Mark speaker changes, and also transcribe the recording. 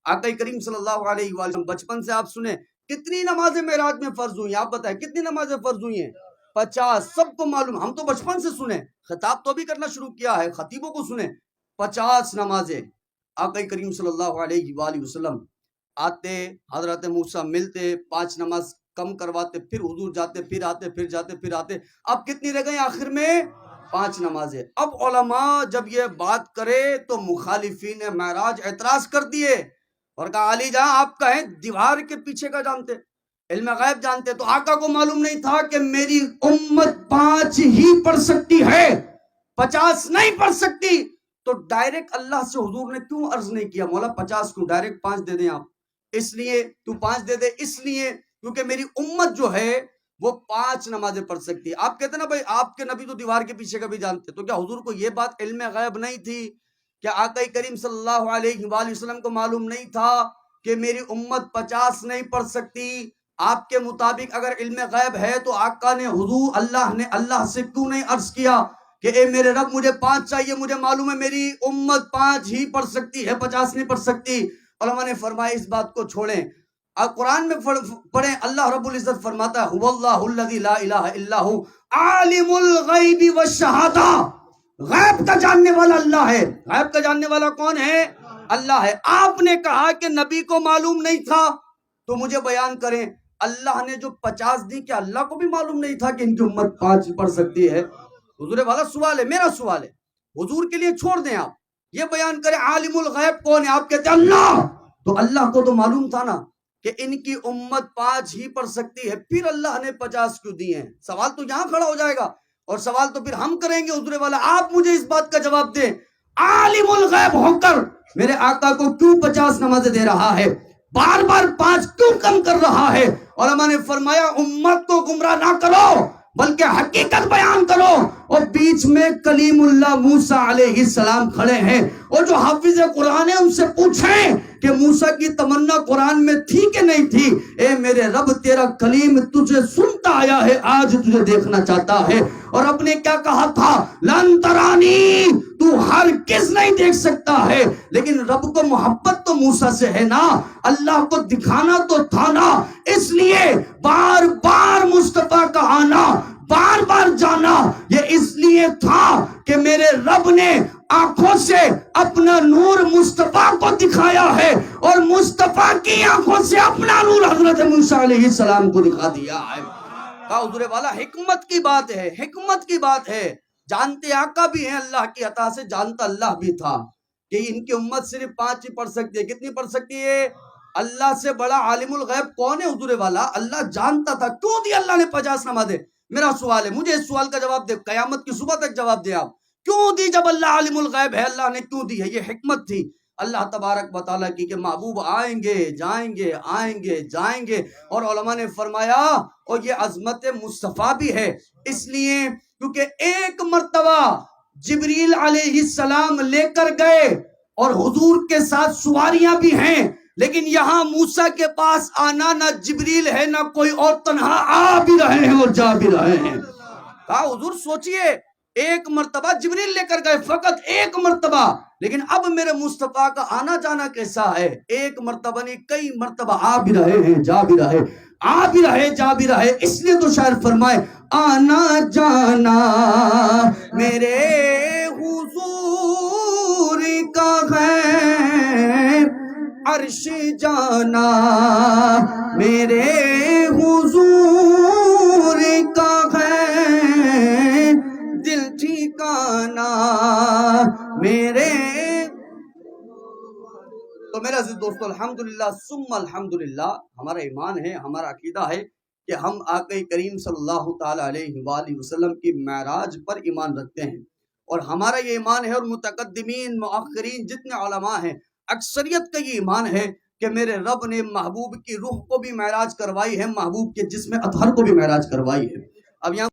Speaker 1: آقا کریم صلی اللہ علیہ وسلم بچپن سے آپ سنیں کتنی نمازیں معراج میں فرض ہوئی ہیں، آپ بتائیں کتنی نمازیں فرض ہوئی ہیں؟ 50. سب کو معلوم، ہم تو بچپن سے سنیں، خطاب تو بھی کرنا شروع کیا ہے، خطیبوں کو سنیں. 50 نمازیں. آقا کریم صلی اللہ علیہ وآلہ وسلم آتے، حضرت موسیٰ ملتے، 5 نماز کم کرواتے، پھر حضور جاتے، پھر آتے، پھر جاتے، پھر آتے. اب کتنی رہ گئی آخر میں؟ 5 نمازیں. اب علماء جب یہ بات کرے تو مخالفین معراج اعتراض کر دیے اور کہا علی جہاں آپ کہیں دیوار کے پیچھے کا جانتے، علم غیب جانتے، تو آقا کو معلوم نہیں تھا کہ میری امت 5 ہی پڑھ سکتی ہے، 50 نہیں پڑھ سکتی. تو ڈائریکٹ اللہ سے حضور نے کیوں عرض نہیں کیا مولا 50 کیوں، ڈائریکٹ 5 دے دیں آپ؟ اس لیے تو 5 دے دے، اس لیے کیونکہ میری امت جو ہے وہ 5 نمازیں پڑھ سکتی ہے. آپ کہتے ہیں نا بھائی آپ کے نبی تو دیوار کے پیچھے کا بھی جانتے، تو کیا حضور کو یہ بات علم غیب نہیں تھی؟ کیا آقا کریم صلی اللہ علیہ وآلہ وسلم کو معلوم نہیں تھا کہ میری امت 50 نہیں پڑھ سکتی؟ آپ کے مطابق اگر علم غیب ہے تو آقا نے حضور اللہ سے کیوں نہیں عرض کیا کہ اے میرے رب مجھے 5 چاہیے، مجھے معلوم ہے میری امت 5 ہی پڑھ سکتی ہے، 50 نہیں پڑھ سکتی؟ علماء نے فرمایا اس بات کو چھوڑیں، قرآن میں پڑھیں. اللہ رب العزت فرماتا ہے هو اللہ الذی لا الہ الا ہو عالم الغیب والشہادہ، غیب کا جاننے والا اللہ ہے. غیب کا جاننے والا کون ہے؟ اللہ ہے. آپ نے کہا کہ نبی کو معلوم نہیں تھا، تو مجھے بیان کریں اللہ نے جو 50 دی کیا اللہ کو بھی معلوم نہیں تھا کہ ان کی امت 5 پڑھ سکتی ہے؟ حضور والا سوال ہے، میرا سوال ہے، حضور کے لیے چھوڑ دیں. آپ یہ بیان کریں عالم الغیب کون ہے؟ آپ کہتے ہیں اللہ. تو اللہ کو تو معلوم تھا نا کہ ان کی امت 5 ہی پڑھ سکتی ہے، پھر اللہ نے 50 کیوں دی ہیں؟ سوال تو یہاں کھڑا ہو جائے گا، اور سوال تو پھر ہم کریں گے حضور والا. آپ مجھے اس بات کا جواب دیں، عالم الغیب ہو کر میرے آقا کو کیوں 50 نمازیں دے رہا ہے؟ بار بار 5 کیوں کم کر رہا ہے؟ علماء نے فرمایا امت کو گمراہ نہ کرو بلکہ حقیقت بیان کرو. اور بیچ میں کلیم اللہ موسیٰ علیہ السلام کھڑے ہیں، اور جو حافظ قرآن ہے ان سے پوچھیں کہ موسیٰ کی تمنا قرآن میں تھی کہ نہیں تھی؟ اے میرے رب تیرا کلیم تجھے سنتا آیا ہے، آج تجھے دیکھنا چاہتا ہے. اور اپ نے کیا کہا تھا؟ لن ترانی، تو ہرگز نہیں دیکھ سکتا ہے. لیکن رب کو محبت تو موسیٰ سے ہے نا، اللہ کو دکھانا تو تھا نا، اس لیے بار بار مصطفیٰ کا آنا، بار بار جانا یہ اس لیے تھا کہ میرے رب نے آنکھوں سے اپنا نور مصطفیٰ کو دکھایا ہے، اور مصطفیٰ کی آنکھوں سے اپنا نور حضرت موسیٰ علیہ السلام کو دکھا دیا ہے. کہا حضور والا حکمت کی بات ہے، حکمت کی بات ہے. جانتے آقا بھی ہیں اللہ کی عطا سے، جانتا اللہ بھی تھا کہ ان کی امت صرف 5 ہی پڑھ سکتی ہے. کتنی پڑھ سکتی ہے؟ اللہ سے بڑا عالم الغیب کون ہے حضور والا؟ اللہ جانتا تھا. کیوں دی اللہ نے 50 نمازیں؟ میرا سوال ہے، مجھے اس سوال کا جواب دے، قیامت کی صبح تک جواب دے. آپ کیوں دی؟ جب اللہ عالم الغیب ہے اللہ نے کیوں دی ہے؟ یہ حکمت تھی اللہ تبارک و تعالیٰ کی کہ محبوب آئیں گے جائیں گے، آئیں گے جائیں گے. اور علماء نے فرمایا اور یہ عظمت مصطفیٰ بھی ہے اس لیے کیونکہ ایک مرتبہ جبریل علیہ السلام لے کر گئے اور حضور کے ساتھ سواریاں بھی ہیں، لیکن یہاں موسیٰ کے پاس آنا نہ جبریل ہے نہ کوئی اور، تنہا آ بھی رہے ہیں اور جا بھی رہے ہیں. کہا حضور سوچئے ایک مرتبہ جبریل لے کر گئے، فقط ایک مرتبہ، لیکن اب میرے مصطفیٰ کا آنا جانا کیسا ہے؟ ایک مرتبہ نہیں کئی مرتبہ آ بھی رہے ہیں جا بھی رہے، آ بھی رہے جا بھی رہے. اس لیے تو شاعر فرمائے آنا جانا میرے حضور کا ہے، عرش جانا میرے حضور کا ہے، دل ٹھکانا میرے. تو میرا عزیز دوستو الحمدللہ ثم الحمدللہ ہمارا ایمان ہے، ہمارا عقیدہ ہے کہ ہم آقا کریم صلی اللہ تعالیٰ علیہ وآلہ وسلم کی معراج پر ایمان رکھتے ہیں، اور ہمارا یہ ایمان ہے اور متقدمین مؤخرین جتنے علماء ہیں اکثریت کا یہ ایمان ہے کہ میرے رب نے محبوب کی روح کو بھی معراج کروائی ہے، محبوب کے جسم اطہر کو بھی معراج کروائی ہے. اب یہاں